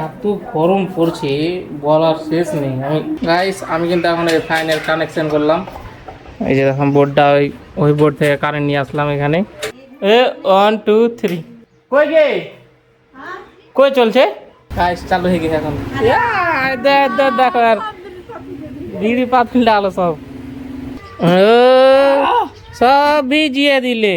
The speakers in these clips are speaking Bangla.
এত গরম পড়ছে বলার শেষ নেই। আমি কিন্তু এখন এই ফ্যানের কানেকশন করলাম। এই যে দেখুন বোর্ডটা ওই বোর্ড থেকে কারেন্ট নিয়ে আসলাম এখানে। 1 2 3 কই গে কই চলছে গাইস চালু হয়ে গেছে এখন। দেখো আর বিড়ি পাতিল আলো সব সব ভিজিয়ে দিলে।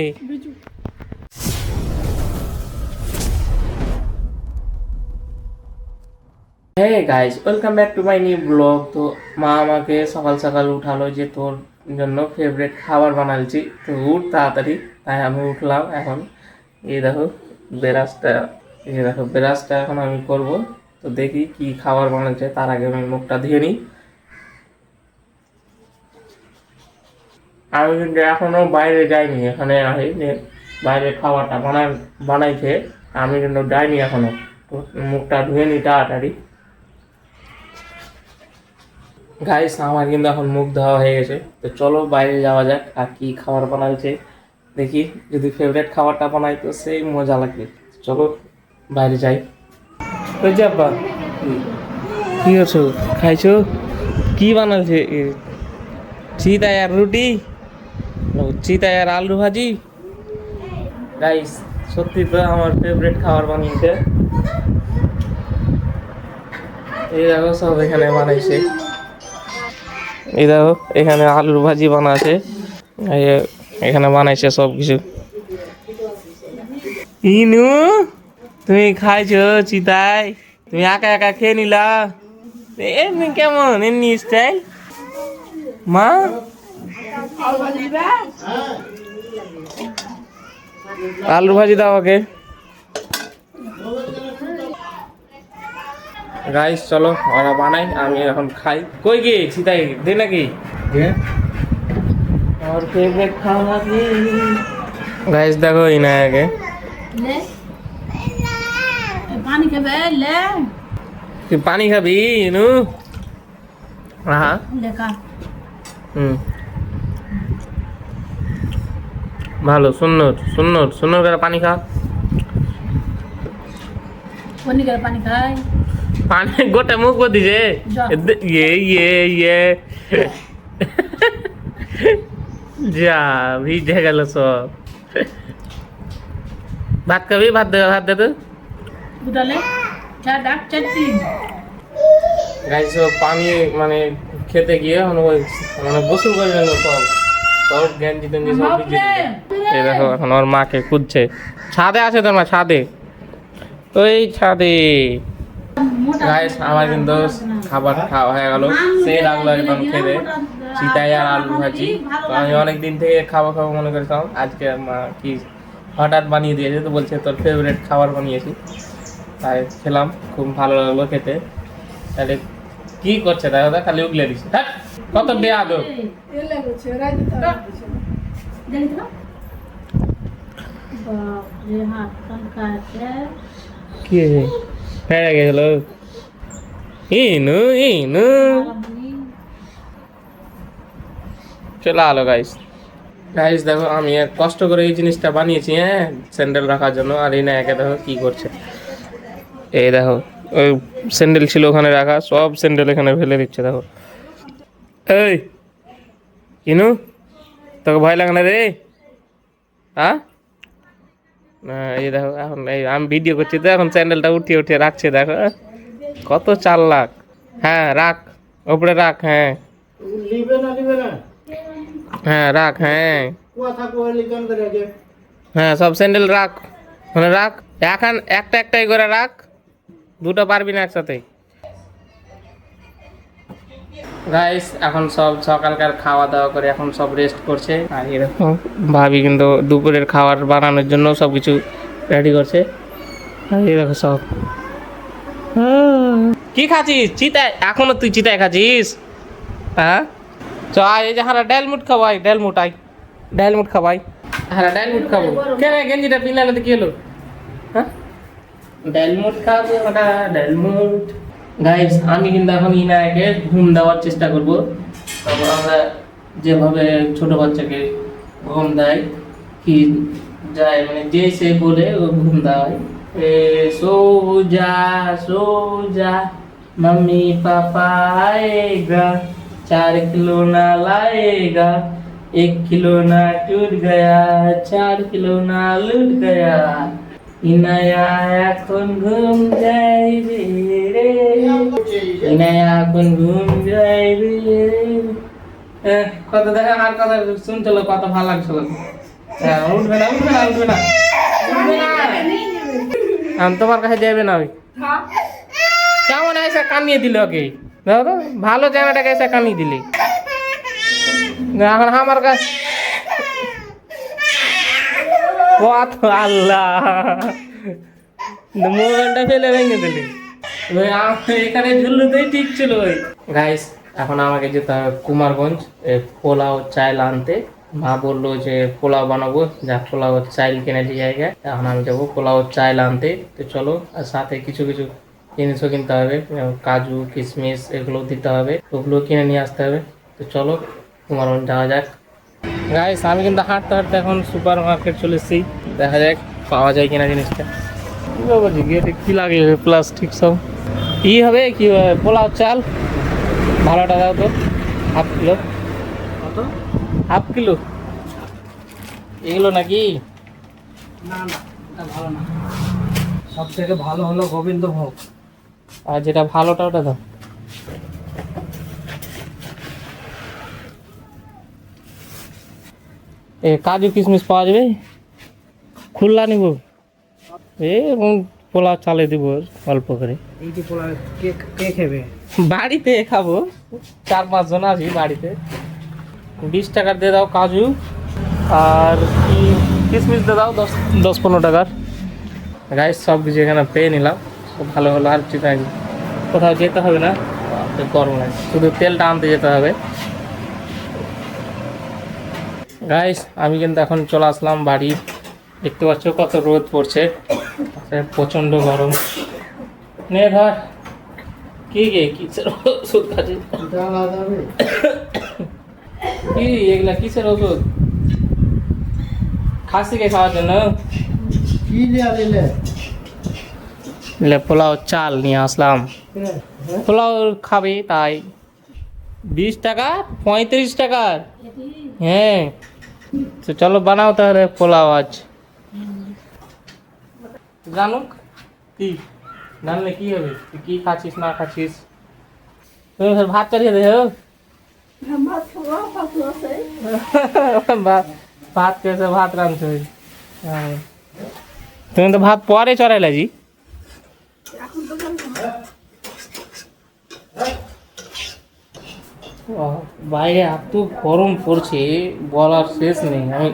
হ্যাঁ guys welcome back to my new blog. তো মা আমাকে সকাল সকাল উঠালো যে তোর জন্য ফেভারিট খাবার বানালছি, তো উঠ তাড়াতাড়ি। তাই আমি উঠলাম এখন। এই দেখো ব্রাশটা, এই দেখো ব্রাশটা এখন আমি করব। তো দেখি কি খাবার বানাচ্ছে, তার আগে আমি মুখটা ধুয়ে নিই। আমি কিন্তু এখনো বাইরে যাইনি, এখানে আছি যে বাইরে খাবারটা বানাইছে। আমি কিন্তু যাইনি এখনো, তো মুখটা ধুয়ে নিই তাড়াতাড়ি। গাইস আমার কিন্তু এখন মুখ ধোয়া হয়ে গেছে, তো চলো বাইরে যাওয়া যাক আর কি খাবার বানাচ্ছে দেখি। যদি ফেভারিট খাবারটা বানাই তো সেই মজা লাগবে। চলো বাইরে যাই। ওই যে আব্বা কি করছো, খাইছো? কি বানাচ্ছে? চিতা আর রুটি, চিতা আর আলু ভাজি। গাইস সত্যি তো আমার ফেভারিট খাবার বানিয়েছে। এই দেখো সব এখানে বানাইছে। এই দেখো এখানে আলুর ভাজি বানাচ্ছে, এখানে বানাইছে সব কিছু। ইনু তুমি খাইছো চিতাই? তুমি একা একা খেয়ে নিলা? এমনি কেমন এমনি স্টাইল? মা আলুর ভাজি দাও ওকে। গাইস চলো ওরা বানাই, আমি এখন খাই। কই গে চিতাই দে নাকি और फेवरेट खाना की गाइस देखो इना आगे ले पानी खाबे ले कि पानी खाबी इनु हां लेका ভালো সুন্দর সুন্দর সুন্দর করে পানি খা। কোনি করে পানি খাই? পানি গোটা মুখ করে দিছে। ये যা ভিজে গেল সব। ভাত খাবি? ভাত দে, ভাত দে তো দুটালে চা ডাক চাচ্ছি। গাইস পানি মানে খেতে গিয়ে মানে গোসল করে গেল সব, সব গেঞ্জি টেঞ্জি সব ভিজে। এই দেখো এখন ওর মাকে খুঁজছে। ছাদে আছে তোর মা, ছাদে ওই ছাদে। গাইস আমার কিন্তু খাবার খাওয়া হয়ে গেল, সেই লাগলো একদম খেতে চিতাই আর আলু ভাজি। তো আমি অনেকদিন থেকে খাবো মনে করতাম, আজকে মা কি হঠাৎ বানিয়ে দিয়েছে, তো বলছে তোর ফেভারিট খাবার বানিয়েছি। তাই খেলাম, খুব ভালো লাগলো খেতে। তাহলে কি করছে দাদা, খালি উগলে দিচ্ছে। কত দেয়া দো কি ফেলে গেল ইনু ইনু। চলে আলো গাইস। গাইস দেখো আমি কষ্ট করে এই জিনিসটা বানিয়েছি, হ্যাঁ স্যান্ডেল রাখার জন্য। আর এই না একে দেখো কি করছে। এই দেখো ওই স্যান্ডেল ছিল ওখানে রাখা, সব স্যান্ডেল এখানে ফেলে দিচ্ছে। দেখো এই ইনু তোকে ভয় লাগে না রে? হ্যাঁ এই দেখো এখন এই আমি ভিডিও করছি তো, এখন স্যান্ডেলটা উঠিয়ে উঠিয়ে রাখছে। দেখো কত চালাক। হ্যাঁ রাখ উপরে রাখ। হ্যাঁ হ্যাঁ রাখ। হ্যাঁ হ্যাঁ সব স্যান্ডেল রাখ ওখানে রাখ। এখন একটা একটাই করে রাখ, দুটো পারবি না একসাথে। গাইস এখন সব সকালকার খাওয়া দাওয়া করে এখন সব রেস্ট করছে। আর এরকম ভাবি কিন্তু দুপুরের খাবার বানানোর জন্য সব কিছু রেডি করছে। আর এরকম সব কি খাচ্ছিস? চিতাই? এখনো তুই চিতাই খাচ্ছিস? হ্যাঁ চ এই যে হারা ডালমুট খাওয়াই, ডালমুট আই ডালমুট খাওয়াই। হারা ডালমুট খাবো কেন? গেঞ্জিটা পিলালে কি হলো? হ্যাঁ ডালমুট খাবো ওটা ডালমুট। গাইস আমি কিন্তু এখন ইনাকে ঘুম দেওয়ার চেষ্টা করবো। তারপর আমরা যেভাবে ছোট বাচ্চাকে ঘুম দেয় কি যায়, মানে যে সে বলে ও ঘুম দেওয়া হয়। सो जा मम्मी पापा आएगा 4 खिलौना लाएगा 1 खिलौना टूट गया 4 खिलौना लूट गया इनाया এখন ঘুম যাইবে রে ইনায়া এখন ঘুম যাইবে কত দেখা আর কথা শুনছিল কত ভালো লাগছিল উঠবে না আমি তোমার কাছে যাবে না ওই কেমন এসে কামিয়ে দিল ওকে দেখো তো ভালো জায়গাটাকে এসে কামিয়ে দিলে এখন আমার কাছে কত আল্লাহ মোবাইলটা ফেলে ভেঙে দিলে এখানে ঝুলতেই ঠিক ছিল ওই গাইস এখন আমাকে যেতে হবে কুমারগঞ্জ পোলাও চাল আনতে মা বললো যে পোলাও বানাবো যা পোলাও চাল কিনে দিয়ে জায়গায় এখন আমি যাবো পোলাও চাল আনতে তো চলো আর সাথে কিছু কিছু জিনিসও কিনতে হবে কাজু কিশমিশ এগুলো দিতে হবে ওগুলো কিনে নিয়ে আসতে হবে তো চলো কুমারগঞ্জ যাওয়া যাক গাইস আমি কিন্তু হাঁটতে হাঁটতে এখন সুপার মার্কেট চলে এসেছি দেখা যাক পাওয়া যায় কিনা জিনিসটা কী বলছি গেটে কী লাগে প্লাস্টিক সব কী হবে কি পোলাও চাল ভালোটা দাও তো হাফ কিলো কত হাফ কিলো এগুলো নাকি না না এটা ভালো না সব থেকে ভালো হলো গোবিন্দভোগ আর যেটা ভালোটা ওটা দাও এ কাজু কিশমিশ পাওয়া যাবে খুললা নিব পোলাও চালে দিব অল্প করে এইটি পোলাও কে খাবে বাড়িতে খাবো 4-5 জন আছি বাড়িতে 20 টাকার দিয়ে দাও কাজু আর কি কিশমিশ দিয়ে দাও 10-15 টাকার গাইস সব কিছু এখানে পেয়ে নিলাম সব ভালো হলো আর ঠিক আছে কোথাও যেতে হবে না গরম লাগে শুধু তেলটা আনতে যেতে হবে গাইস আমি কিন্তু এখন চলে আসলাম বাড়ি দেখতে পাচ্ছ কত রোদ পড়ছে প্রচণ্ড গরম নে ধর কি কিসের ওষুধ খাচ্ছি কি এগুলা কিসের ওষুধ খাসিকে খাওয়ার জন্য কি নিলে পোলাও চাল নিয়ে আসলাম পোলাও খাবে তাই 20 টাকা 35 টাকার হ্যাঁ তো চলো বানাও তাহলে পোলাও আজ জানুক কি জানলে কি হবে তুই কি খাচ্ছিস না খাচ্ছিস তুমি ভাত চালিয়ে দে ভাত খেয়েছে ভাত রাঁধছে তুমি তো ভাত পরে চড়াইলা জি বাইরে এত গরম পড়ছে বলার শেষ নেই আমি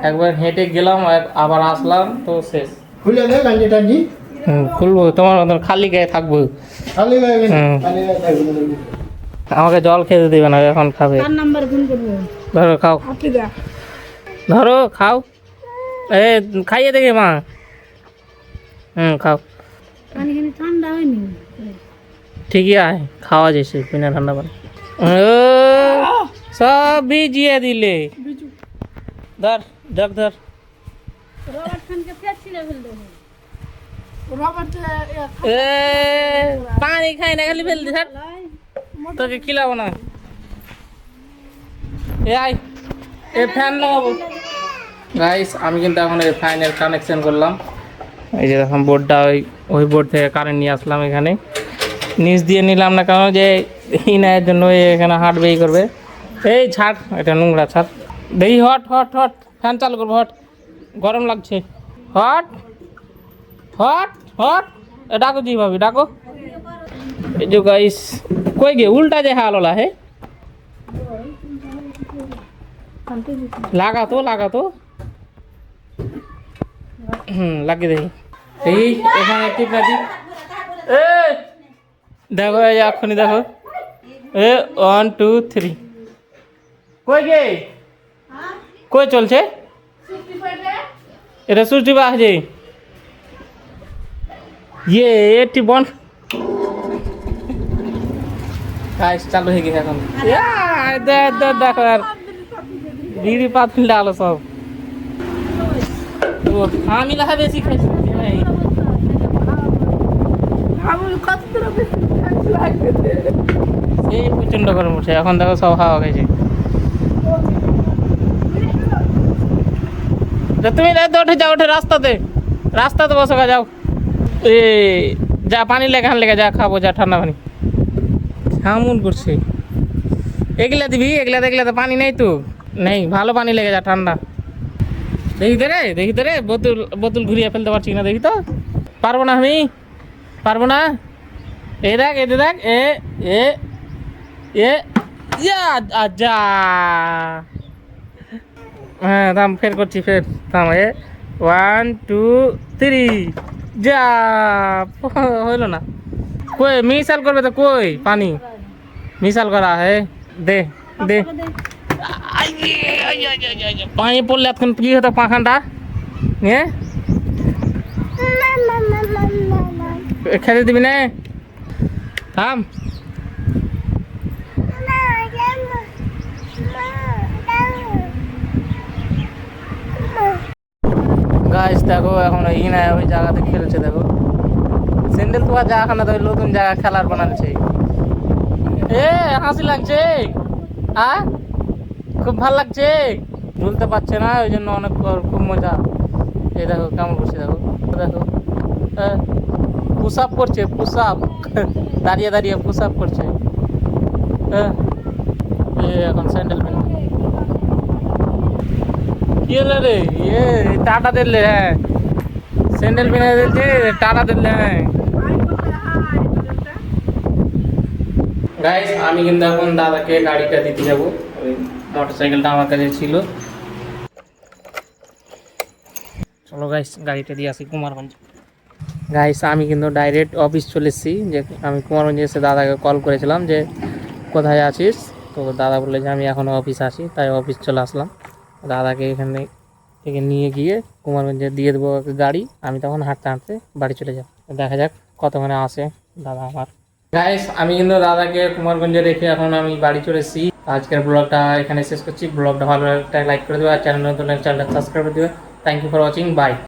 একবার হেঁটে গেলাম আবার আসলাম তো শেষ খুলে দে গাঞ্জি টাঞ্জি খুলবো তোমার মতন খালি গায়ে থাকবো খালি গায়ে থাকবে আমাকে জল খেতে দেবে না এখন খাবে ধরো খাও ধরো খাও খাইয়ে দেখে মা খাও ঠিকই আয় খাওয়া যাচ্ছে বিনা ঠান্ডা পানি সব ভিজিয়ে দিলে ধর জগ ধর পানি খাই না খালি ফেলতে স্যার তোকে খিলাবো না এ ফ্যান লাগাবো গাইস আমি কিন্তু এখন এই ফ্যানের কানেকশন করলাম এই যে এখন বোর্ডটা ওই বোর্ড থেকে কারেন্ট নিয়ে আসলাম এখানে নিচ দিয়ে নিলাম না কারণ যে ইনায়ের জন্য এখানে হাঁটবেই করবে এই ছাড় এটা নোংরা ছাড় দেখি হট হট হট ফ্যান চালু করবো হট গরম লাগছে হট হট হট ডাকো জি ভাবি ডাকো এই যে গাইস কই গে উল্টা যে হাল হলা হে লাগা তো লাগিয়ে দেখি এই এখানে টিপ না টিপ দেখো এই এখনই দেখো 1 2 3 কই গে কই চলছে এটা সুষ্টি বাজে এটি বন গাইস চালু হয়ে গেছে এখন দেখো আর বিড়ি পাতিল ডালো সব আমি লাহা বেশি খাইছি প্রচণ্ড গরম উঠছে, এখন দেখো সব হাওয়া গেছে। তুমি উঠে যাও, উঠে রাস্তাতে বসো গা, যাও। এ যা পানি লেগে লেগে যা খাবো, যা ঠান্ডা পানি কেমন করছে। এগুলা দিবি, এগুলাতে পানি নেই তো, নেই, ভালো পানি লেগে যা ঠান্ডা। দেখি তো রে বোতল ঘুরিয়ে ফেলতে পারছি না, দেখি তো। পারবো না, আমি পারবো না। এই দেখ, এতে দেখ, আচ্ছা। হ্যাঁ থাম, ফের করছি, ফের থাম। 1 2 3 যা। হইল না, কই মিশাল করবে তো, কই পানি মিশাল করা হে, দে দে। পানি পড়লে এখন কি হতো পাখানটা নিয়ে, খেতে দিবি না, থাম। গাইস দেখো এখন এই না ওই জায়গাতে খেলছে, দেখো স্যান্ডেল তো জায়গা না, তো নতুন জায়গা খেলার বানাচ্ছে। এ হাসি লাগছে, খুব ভাল লাগছে, ঝুলতে পারছে না ওই জন্য অনেক খুব মজা। এই দেখো কেমন করছে, দেখো দেখো, পুশ আপ করছে, পুশ আপ দাঁড়িয়ে দাঁড়িয়ে পুশ আপ করছে। এখন স্যান্ডেল পেন কি হলো রে, টাটা দিলে, হ্যাঁ স্যান্ডেল পেনে দিচ্ছে, টাটা দিলে। হ্যাঁ গাইস আমি কিন্তু এখন দাদাকে গাড়িটা দিতে যাবো, ওই মোটরসাইকেলটা আমার কাছে ছিল। চলো গাইস গাড়িটা দিয়ে আসি কুমারগঞ্জ। গাইস আমি কিন্তু ডাইরেক্ট অফিস চলে এসেছি, যে আমি কুমারগঞ্জে এসে দাদাকে কল করেছিলাম যে কোথায় আছিস, তো দাদা বললে যে আমি এখনও অফিস আছি, তাই অফিস চলে আসলাম। দাদাকে এখানে থেকে নিয়ে গিয়ে কুমারগঞ্জে দিয়ে দেবো গাড়ি, আমি তখন হাঁটতে হাঁটতে বাড়ি চলে যাব। দেখা যাক কতক্ষণে আসে দাদা আমার। গাইস আমি কিন্তু দাদাকে কুমারগঞ্জে রেখে এখন আমি বাড়ি চলে এসেছি। আজকের ব্লগটা এখানে শেষ করছি। ব্লগটা ভালো লাগলে লাইক করে দেবে, আর চ্যানেল নতুন চ্যানেলটা সাবস্ক্রাইব করে দেবে। Thank you for watching, by.